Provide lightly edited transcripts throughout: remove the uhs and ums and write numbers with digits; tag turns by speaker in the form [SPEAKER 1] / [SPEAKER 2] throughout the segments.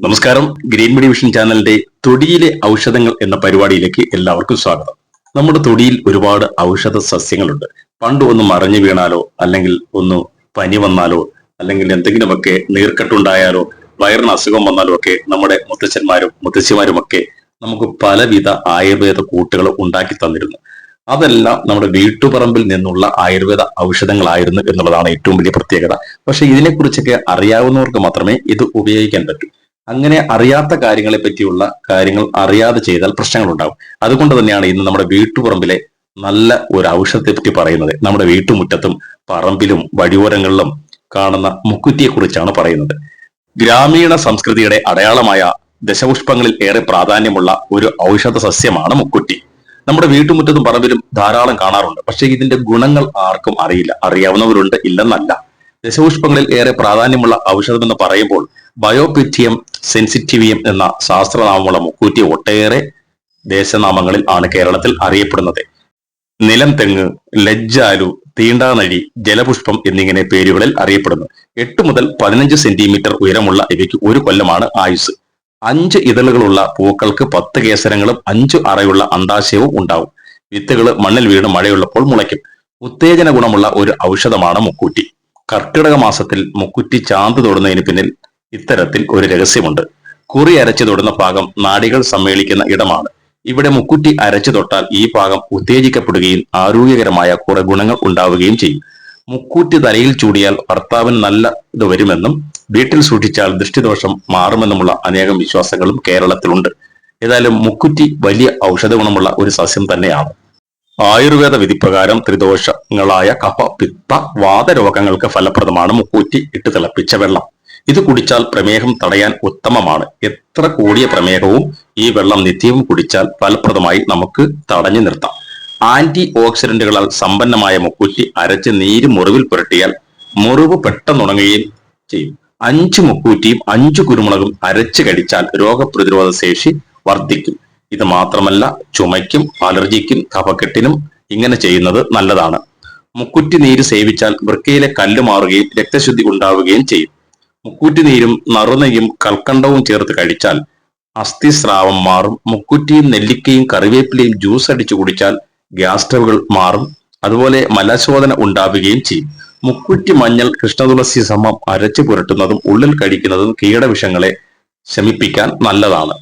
[SPEAKER 1] നമസ്കാരം. Green media vision ചാനലിന്റെ തൊടിയിലെ ഔഷധങ്ങൾ എന്ന പരിപാടിയിലേക്ക് എല്ലാവർക്കും സ്വാഗതം. നമ്മുടെ തൊടിയിൽ ഒരുപാട് ഔഷധ സസ്യങ്ങളുണ്ട്. പണ്ട് ഒന്ന് മറിഞ്ഞു വീണാലോ, അല്ലെങ്കിൽ ഒന്ന് പനി വന്നാലോ, അല്ലെങ്കിൽ എന്തെങ്കിലുമൊക്കെ നീർക്കെട്ടുണ്ടായാലോ, വയറിന് അസുഖം വന്നാലോ ഒക്കെ നമ്മുടെ മുത്തച്ഛന്മാരും മുത്തശ്ശിമാരും ഒക്കെ നമുക്ക് പലവിധ ആയുർവേദ കൂട്ടുകൾ ഉണ്ടാക്കി തന്നിരുന്നു. അതെല്ലാം നമ്മുടെ വീട്ടുപറമ്പിൽ നിന്നുള്ള ആയുർവേദ ഔഷധങ്ങളായിരുന്നു എന്നുള്ളതാണ് ഏറ്റവും വലിയ പ്രത്യേകത. പക്ഷെ ഇതിനെക്കുറിച്ചൊക്കെ അറിയാവുന്നവർക്ക് മാത്രമേ ഇത് ഉപയോഗിക്കാൻ പറ്റൂ. അങ്ങനെ അറിയാത്ത കാര്യങ്ങളെ പറ്റിയുള്ള കാര്യങ്ങൾ അറിയാതെ ചെയ്താൽ പ്രശ്നങ്ങൾ ഉണ്ടാകും. അതുകൊണ്ട് തന്നെയാണ് ഇന്ന് നമ്മുടെ വീട്ടുപറമ്പിലെ നല്ല ഒരു ഔഷധത്തെ പറ്റി പറയുന്നത്. നമ്മുടെ വീട്ടുമുറ്റത്തും പറമ്പിലും വഴിയോരങ്ങളിലും കാണുന്ന മുക്കുറ്റിയെ കുറിച്ചാണ് പറയുന്നത്. ഗ്രാമീണ സംസ്കൃതിയുടെ അടയാളമായ ദശപുഷ്പങ്ങളിൽ ഏറെ പ്രാധാന്യമുള്ള ഒരു ഔഷധ സസ്യമാണ് മുക്കുറ്റി. നമ്മുടെ വീട്ടുമുറ്റത്തും പറമ്പിലും ധാരാളം കാണാറുണ്ട്. പക്ഷേ ഇതിന്റെ ഗുണങ്ങൾ ആർക്കും അറിയില്ല. അറിയാവുന്നവരുണ്ട്, ഇല്ലെന്നല്ല. ദശപുഷ്പങ്ങളിൽ ഏറെ പ്രാധാന്യമുള്ള ഔഷധം എന്ന് പറയുമ്പോൾ ബയോപിറ്റിയം സെൻസിറ്റിവിയം എന്ന ശാസ്ത്രനാമമുള്ള മുക്കൂറ്റി ഒട്ടേറെ ദേശനാമങ്ങളിൽ ആണ് കേരളത്തിൽ അറിയപ്പെടുന്നത്. നിലം തെങ്ങ്, ലജ്ജാലു, തീണ്ടാനഴി, ജലപുഷ്പം എന്നിങ്ങനെ പേരുകളിൽ അറിയപ്പെടുന്നു. 8 മുതൽ 15 സെന്റിമീറ്റർ ഉയരമുള്ള ഇവയ്ക്ക് 1 കൊല്ലമാണ് ആയുസ്. 5 ഇതളുകളുള്ള പൂക്കൾക്ക് 10 കേസരങ്ങളും 5 അറയുള്ള അണ്ടാശയവും ഉണ്ടാവും. വിത്തുകൾ മണ്ണിൽ വീണ് മഴയുള്ളപ്പോൾ മുളയ്ക്കും. ഉത്തേജന ഗുണമുള്ള ഒരു ഔഷധമാണ് മുക്കൂറ്റി. കർക്കിടക മാസത്തിൽ മുക്കുറ്റി ചാന്ത് തൊടുന്നതിന് പിന്നിൽ ഇത്തരത്തിൽ ഒരു രഹസ്യമുണ്ട്. കുറി അരച്ചു തൊടുന്ന ഭാഗം നാഡികൾ സമ്മേളിക്കുന്ന ഇടമാണ്. ഇവിടെ മുക്കുറ്റി അരച്ചു തൊട്ടാൽ ഈ ഭാഗം ഉത്തേജിക്കപ്പെടുകയും ആരോഗ്യകരമായ കുറെ ഗുണങ്ങൾ ഉണ്ടാവുകയും ചെയ്യും. മുക്കൂറ്റി തലയിൽ ചൂടിയാൽ ഭർത്താവിന് നല്ല ഇത് വരുമെന്നും വീട്ടിൽ സൂക്ഷിച്ചാൽ ദൃഷ്ടിദോഷം മാറുമെന്നുമുള്ള അനേകം വിശ്വാസങ്ങളും കേരളത്തിലുണ്ട്. ഏതായാലും മുക്കുറ്റി വലിയ ഔഷധ ഗുണമുള്ള ഒരു സസ്യം തന്നെയാണ്. ആയുർവേദ വിധിപ്രകാരം ത്രിദോഷങ്ങളായ കഫ, പിത്ത, വാതരോഗങ്ങൾക്ക് ഫലപ്രദമാണ് മുക്കൂറ്റി ഇട്ട് തിളപ്പിച്ച വെള്ളം. ഇത് കുടിച്ചാൽ പ്രമേഹം തടയാൻ ഉത്തമമാണ്. എത്ര കൂടിയ പ്രമേഹവും ഈ വെള്ളം നിത്യവും കുടിച്ചാൽ ഫലപ്രദമായി നമുക്ക് തടഞ്ഞു നിർത്താം. ആന്റി ഓക്സിഡന്റുകളാൽ സമ്പന്നമായ മുക്കൂറ്റി അരച്ച് നീര് മുറിവിൽ പുരട്ടിയാൽ മുറിവ് പെട്ടെന്നുണങ്ങുകയും ചെയ്യും. 5 മുക്കൂറ്റിയും 5 കുരുമുളകും അരച്ച് കടിച്ചാൽ രോഗപ്രതിരോധ ശേഷി വർദ്ധിക്കും. ഇത് മാത്രമല്ല, ചുമയ്ക്കും അലർജിക്കും കഫക്കെട്ടിനും ഇങ്ങനെ ചെയ്യുന്നത് നല്ലതാണ്. മുക്കുറ്റി നീര് സേവിച്ചാൽ വൃക്കയിലെ കല്ല് മാറുകയും രക്തശുദ്ധി ഉണ്ടാവുകയും ചെയ്യും. മുക്കൂറ്റി നീരും നറുനെയ്യും കൽക്കണ്ടവും ചേർത്ത് കഴിച്ചാൽ അസ്ഥിസ്രാവം മാറും. മുക്കുറ്റിയും നെല്ലിക്കയും കറിവേപ്പിലയും ജ്യൂസ് അടിച്ചു കുടിച്ചാൽ ഗ്യാസ് ട്രബിൾ മാറും. അതുപോലെ മലശോധന ഉണ്ടാവുകയും ചെയ്യും. മുക്കുറ്റി മഞ്ഞൾ കൃഷ്ണതുളസി സമം അരച്ചു പുരട്ടുന്നതും ഉള്ളിൽ കഴിക്കുന്നതും കീടവിഷങ്ങളെ ശമിപ്പിക്കാൻ നല്ലതാണ്.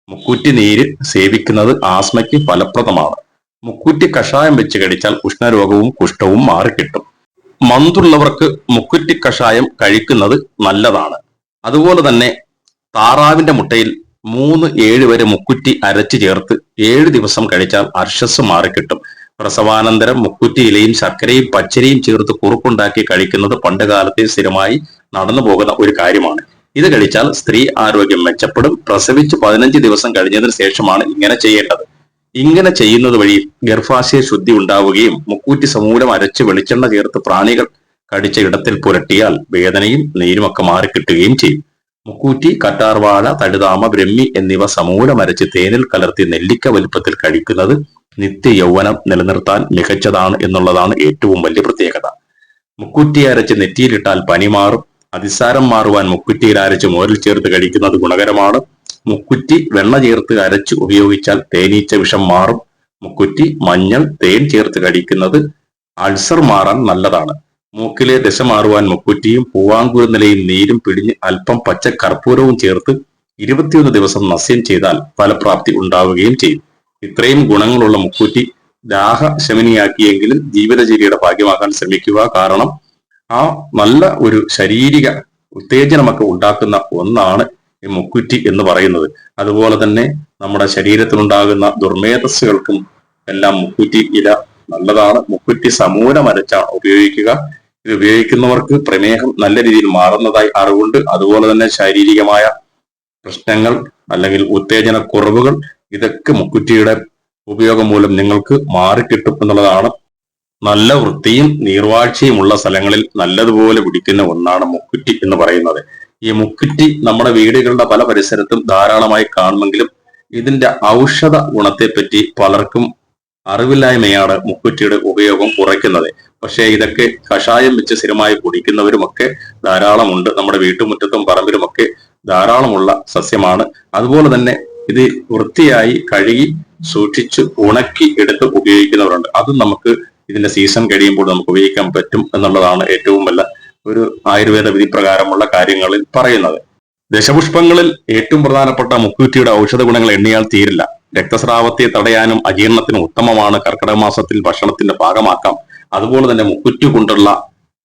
[SPEAKER 1] മുക്കുറ്റി നീര് സേവിക്കുന്നത് ആസ്മയ്ക്ക് ഫലപ്രദമാണ്. മുക്കുറ്റി കഷായം വെച്ച് കഴിച്ചാൽ ഉഷ്ണരോഗവും കുഷ്ഠവും മാറിക്കിട്ടും. മന്തുള്ളവർക്ക് മുക്കുറ്റി കഷായം കഴിക്കുന്നത് നല്ലതാണ്. അതുപോലെ തന്നെ താറാവിന്റെ മുട്ടയിൽ 3-7 വരെ മുക്കുറ്റി അരച്ചു ചേർത്ത് 7 ദിവസം കഴിച്ചാൽ അർശസ് മാറിക്കിട്ടും. പ്രസവാനന്തരം മുക്കുറ്റി ഇലയും ശർക്കരയും പച്ചരിയും ചേർത്ത് കുറുക്കുണ്ടാക്കി കഴിക്കുന്നത് പണ്ട് കാലത്തെ സ്ഥിരമായി നടന്നു പോകുന്ന ഒരു കാര്യമാണ്. ഇത് കഴിച്ചാൽ സ്ത്രീ ആരോഗ്യം മെച്ചപ്പെടും. പ്രസവിച്ച് 15 ദിവസം കഴിഞ്ഞതിന് ശേഷമാണ് ഇങ്ങനെ ചെയ്യേണ്ടത്. ഇങ്ങനെ ചെയ്യുന്നത് വഴി ഗർഭാശയ ശുദ്ധി ഉണ്ടാവുകയും മുക്കൂറ്റി സമൂലം അരച്ച് വെളിച്ചെണ്ണ ചേർത്ത് പ്രാണികൾ കടിച്ച ഇടത്തിൽ പുരട്ടിയാൽ വേദനയും നീരുമൊക്കെ മാറിക്കിട്ടുകയും ചെയ്യും. മുക്കൂറ്റി, കറ്റാർവാഴ, തഴുതാമ, ബ്രഹ്മി എന്നിവ സമൂലം അരച്ച് തേനിൽ കലർത്തി നെല്ലിക്ക വലുപ്പത്തിൽ കഴിക്കുന്നത് നിത്യ യൗവനം നിലനിർത്താൻ മികച്ചതാണ് എന്നുള്ളതാണ് ഏറ്റവും വലിയ പ്രത്യേകത. മുക്കൂറ്റി അരച്ച് നെറ്റിയിലിട്ടാൽ പനി മാറും. അതിസാരം മാറുവാൻ മുക്കുറ്റിയിൽ അരച്ച് മോരിൽ ചേർത്ത് കഴിക്കുന്നത് ഗുണകരമാണ്. മുക്കുറ്റി വെണ്ണ ചേർത്ത് അരച്ച് ഉപയോഗിച്ചാൽ തേനീച്ച വിഷം മാറും. മുക്കുറ്റി, മഞ്ഞൾ, തേൻ ചേർത്ത് കഴിക്കുന്നത് അൾസർ മാറാൻ നല്ലതാണ്. മൂക്കിലെ ദശ മാറുവാൻ മുക്കുറ്റിയും പൂവാങ്കുരുന്നിലയും നീരും പിഴിഞ്ഞ് അല്പം പച്ച കർപ്പൂരവും ചേർത്ത് 21 ദിവസം നസ്യം ചെയ്താൽ ഫലപ്രാപ്തി ഉണ്ടാവുകയും ചെയ്യും. ഇത്രയും ഗുണങ്ങളുള്ള മുക്കുറ്റി ദാഹശമനിയാക്കിയെങ്കിലും ജീവിതചര്യയുടെ ഭാഗ്യമാക്കാൻ ശ്രമിക്കുക. കാരണം ആ നല്ല ഒരു ശാരീരിക ഉത്തേജനമൊക്കെ ഉണ്ടാക്കുന്ന ഒന്നാണ് ഈ മുക്കുറ്റി എന്ന് പറയുന്നത്. അതുപോലെ തന്നെ നമ്മുടെ ശരീരത്തിലുണ്ടാകുന്ന ദുർമേധസ്സുകൾക്കും എല്ലാം മുക്കുറ്റി ഇല നല്ലതാണ്. മുക്കുറ്റി സമൂലം അരച്ചാണ് ഉപയോഗിക്കുക. ഇത് ഉപയോഗിക്കുന്നവർക്ക് പ്രമേഹം നല്ല രീതിയിൽ മാറുന്നതായി അറിവുണ്ട്. അതുപോലെ തന്നെ ശാരീരികമായ പ്രശ്നങ്ങൾ അല്ലെങ്കിൽ ഉത്തേജന കുറവുകൾ ഇതൊക്കെ മുക്കുറ്റിയുടെ ഉപയോഗം മൂലം നിങ്ങൾക്ക് മാറിക്കിട്ടും എന്നുള്ളതാണ്. നല്ല വൃത്തിയും നീർവാഴ്ചയുമുള്ള സ്ഥലങ്ങളിൽ നല്ലതുപോലെ പിടിക്കുന്ന ഒന്നാണ് മുക്കുറ്റി എന്ന് പറയുന്നത്. ഈ മുക്കുറ്റി നമ്മുടെ വീടുകളുടെ പല പരിസരത്തും ധാരാളമായി കാണുമെങ്കിലും ഇതിന്റെ ഔഷധ ഗുണത്തെപ്പറ്റി പലർക്കും അറിവില്ലായ്മയാണ് മുക്കുറ്റിയുടെ ഉപയോഗം കുറയ്ക്കുന്നത്. പക്ഷേ ഇതൊക്കെ കഷായം വെച്ച് സ്ഥിരമായി കുടിക്കുന്നവരുമൊക്കെ ധാരാളമുണ്ട്. നമ്മുടെ വീട്ടുമുറ്റത്തും പറമ്പിലുമൊക്കെ ധാരാളമുള്ള സസ്യമാണ്. അതുപോലെ തന്നെ ഇത് വൃത്തിയായി കഴുകി സൂക്ഷിച്ച് ഉണക്കി എടുത്ത് ഉപയോഗിക്കുന്നവരുണ്ട്. അതും നമുക്ക് ഇതിന്റെ സീസൺ കഴിയുമ്പോൾ നമുക്ക് ഉപയോഗിക്കാൻ പറ്റും എന്നുള്ളതാണ് ഏറ്റവും വല്ല ഒരു ആയുർവേദ വിധി പ്രകാരമുള്ള കാര്യങ്ങളിൽ പറയുന്നത്. ദശപുഷ്പങ്ങളിൽ ഏറ്റവും പ്രധാനപ്പെട്ട മുക്കുറ്റിയുടെ ഔഷധ ഗുണങ്ങൾ എണ്ണിയാൽ തീരില്ല. രക്തസ്രാവത്തെ തടയാനും അജീർണത്തിനും ഉത്തമമാണ്. കർക്കിടക മാസത്തിൽ ഭക്ഷണത്തിന്റെ ഭാഗമാക്കാം. അതുപോലെ തന്നെ മുക്കുറ്റി കൊണ്ടുള്ള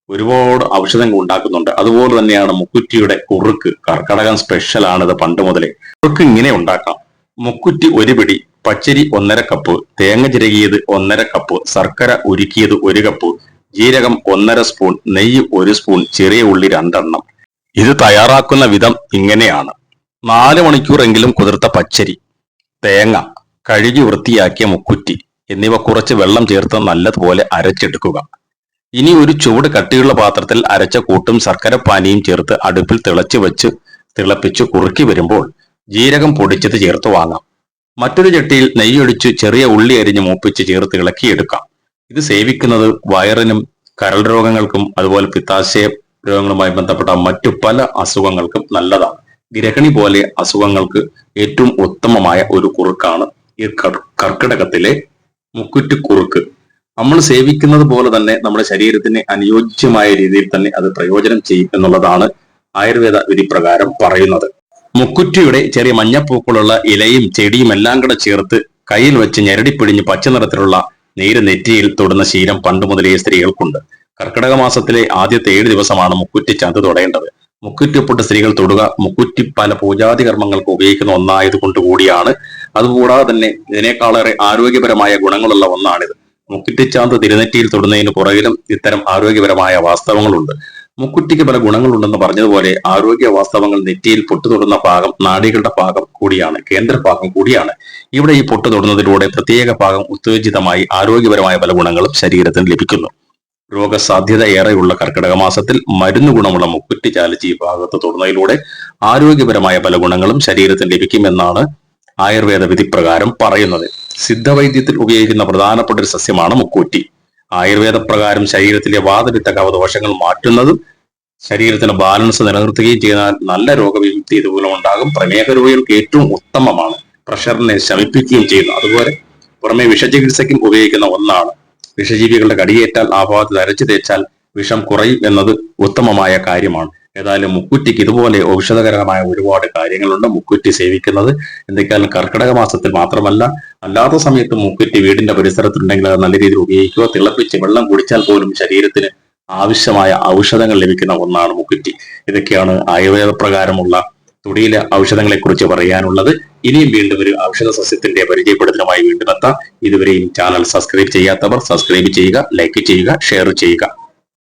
[SPEAKER 1] ഒരുപാട് ഔഷധങ്ങൾ ഉണ്ടാക്കുന്നുണ്ട്. അതുപോലെ തന്നെയാണ് മുക്കുറ്റിയുടെ കുറുക്ക്. കർക്കിടകം സ്പെഷ്യൽ ആണിത് പണ്ട് മുതലേ. കുറുക്ക് ഇങ്ങനെ ഉണ്ടാക്കാം. മുക്കുറ്റി 1 പിടി, പച്ചരി 1.5 കപ്പ്, തേങ്ങ ചിരകിയത് 1.5 കപ്പ്, ശർക്കര ഉരുക്കിയത് 1 കപ്പ്, ജീരകം 1.5 സ്പൂൺ, നെയ്യ് 1 സ്പൂൺ, ചെറിയ ഉള്ളി 2 എണ്ണം. ഇത് തയ്യാറാക്കുന്ന വിധം ഇങ്ങനെയാണ്. 4 മണിക്കൂറെങ്കിലും കുതിർത്ത പച്ചരി, തേങ്ങ, കഴുകി വൃത്തിയാക്കിയ മുക്കുറ്റി എന്നിവ കുറച്ച് വെള്ളം ചേർത്ത് നല്ലതുപോലെ അരച്ചെടുക്കുക. ഇനി ഒരു ചുവട് കട്ടിയുള്ള പാത്രത്തിൽ അരച്ച കൂട്ടും ശർക്കര പാനിയും ചേർത്ത് അടുപ്പിൽ തിളപ്പിച്ച് കുറുക്കി വരുമ്പോൾ ജീരകം പൊടിച്ചത് ചേർത്ത് വാങ്ങാം. മറ്റൊരു ചട്ടിയിൽ നെയ്യൊഴിച്ച് ചെറിയ ഉള്ളി അരിഞ്ഞ് മൂപ്പിച്ച് ചേർത്ത് ഇളക്കിയെടുക്കാം. ഇത് സേവിക്കുന്നത് വയറിനും കരൾ രോഗങ്ങൾക്കും അതുപോലെ പിത്താശയ രോഗങ്ങളുമായി ബന്ധപ്പെട്ട മറ്റു പല അസുഖങ്ങൾക്കും നല്ലതാണ്. ഗ്രഹണി പോലെ അസുഖങ്ങൾക്ക് ഏറ്റവും ഉത്തമമായ ഒരു കുറുക്കാണ് ഈ കർക്കിടകത്തിലെ മുക്കുറ്റി കുറുക്ക്. നമ്മൾ സേവിക്കുന്നത് പോലെ തന്നെ നമ്മുടെ ശരീരത്തിന് അനുയോജ്യമായ രീതിയിൽ തന്നെ അത് പ്രയോജനം ചെയ്യും എന്നുള്ളതാണ് ആയുർവേദ വിധി പ്രകാരം പറയുന്നത്. മുക്കുറ്റിയുടെ ചെറിയ മഞ്ഞപ്പൂക്കളുള്ള ഇലയും ചെടിയും എല്ലാം കൂടെ ചേർത്ത് കയ്യിൽ വെച്ച് ഞെരടിപ്പിടിഞ്ഞ് പച്ച നിറത്തിലുള്ള നീര് നെറ്റിയിൽ തൊടുന്ന ശീലം പണ്ട് മുതലേ സ്ത്രീകൾക്കുണ്ട്. കർക്കിടക മാസത്തിലെ ആദ്യത്തെ 7 ദിവസമാണ് മുക്കുറ്റി ചന്ത് തൊടേണ്ടത്. മുക്കുറ്റിപ്പൊട്ട് സ്ത്രീകൾ തൊടുക മുക്കുറ്റി പല പൂജാതി കർമ്മങ്ങൾക്ക് ഉപയോഗിക്കുന്ന ഒന്നായതുകൊണ്ട് കൂടിയാണ്. അതുകൂടാതെ തന്നെ ഇതിനേക്കാളേറെ ആരോഗ്യപരമായ ഗുണങ്ങളുള്ള ഒന്നാണിത്. മുക്കുറ്റിച്ചാന്ത് തിരുനെറ്റിയിൽ തൊടുന്നതിന് പുറകിലും ഇത്തരം ആരോഗ്യപരമായ വാസ്തവങ്ങളുണ്ട്. മുക്കുറ്റിക്ക് പല ഗുണങ്ങളുണ്ടെന്ന് പറഞ്ഞതുപോലെ ആരോഗ്യ വാസ്തവങ്ങൾ നെറ്റിയിൽ പൊട്ടു തൊടുന്ന ഭാഗം നാഡികളുടെ ഭാഗം കൂടിയാണ്, കേന്ദ്രഭാഗം കൂടിയാണ്. ഇവിടെ ഈ പൊട്ടു തൊടുന്നതിലൂടെ പ്രത്യേക ഭാഗം ഉത്തേജിതമായി ആരോഗ്യപരമായ പല ഗുണങ്ങളും ശരീരത്തിന് ലഭിക്കുന്നു. രോഗസാധ്യത ഏറെയുള്ള കർക്കിടക മാസത്തിൽ മരുന്ന് ഗുണമുള്ള മുക്കുറ്റി ചാലിച്ച് ഈ ഭാഗത്ത് തൊടുന്നതിലൂടെ ആരോഗ്യപരമായ പല ഗുണങ്ങളും ശരീരത്തിന് ലഭിക്കുമെന്നാണ് ആയുർവേദ വിധി പ്രകാരം പറയുന്നത്. സിദ്ധവൈദ്യത്തിൽ ഉപയോഗിക്കുന്ന പ്രധാനപ്പെട്ട ഒരു സസ്യമാണ് മുക്കൂറ്റി. ആയുർവേദ പ്രകാരം ശരീരത്തിലെ വാതപിത്ത കഫദോഷങ്ങൾ മാറ്റുന്നതും ശരീരത്തിന് ബാലൻസ് നിലനിർത്തുകയും ചെയ്താൽ നല്ല രോഗവിമുക്തി ഇതുമൂലം ഉണ്ടാകും. പ്രമേഹ രോഗികൾക്ക് ഏറ്റവും ഉത്തമമാണ്. പ്രഷറിനെ ശമിപ്പിക്കുകയും ചെയ്യുന്നു. അതുപോലെ പുറമെ വിഷചികിത്സയ്ക്കും ഉപയോഗിക്കുന്ന ഒന്നാണ്. വിഷജീവികളുടെ കടിയേറ്റാൽ ആ ഭാഗത്ത് അരച്ചു തേച്ചാൽ വിഷം കുറയും എന്നത് ഉത്തമമായ കാര്യമാണ്. ഏതായാലും മുക്കുറ്റിക്ക് ഇതുപോലെ ഔഷധകരമായ ഒരുപാട് കാര്യങ്ങളുണ്ട്. മുക്കുറ്റി സേവിക്കുന്നത് എന്തൊക്കെയാലും കർക്കിടക മാസത്തിൽ മാത്രമല്ല, അല്ലാത്ത സമയത്ത് മുക്കുറ്റി വീടിന്റെ പരിസരത്തുണ്ടെങ്കിൽ അത് നല്ല രീതിയിൽ ഉപയോഗിക്കുക. തിളപ്പിച്ച് വെള്ളം കുടിച്ചാൽ പോലും ശരീരത്തിന് ആവശ്യമായ ഔഷധങ്ങൾ ലഭിക്കുന്ന ഒന്നാണ് മുക്കുറ്റി. ഇതൊക്കെയാണ് ആയുർവേദ പ്രകാരമുള്ള തൊടിയിലെ ഔഷധങ്ങളെ കുറിച്ച് പറയാനുള്ളത്. ഇനിയും വീണ്ടും ഒരു ഔഷധ സസ്യത്തിന്റെ പരിചയപ്പെടുത്തലുമായി വീണ്ടും എത്താം. ഇതുവരെയും ചാനൽ സബ്സ്ക്രൈബ് ചെയ്യാത്തവർ സബ്സ്ക്രൈബ് ചെയ്യുക, ലൈക്ക് ചെയ്യുക, ഷെയർ ചെയ്യുക.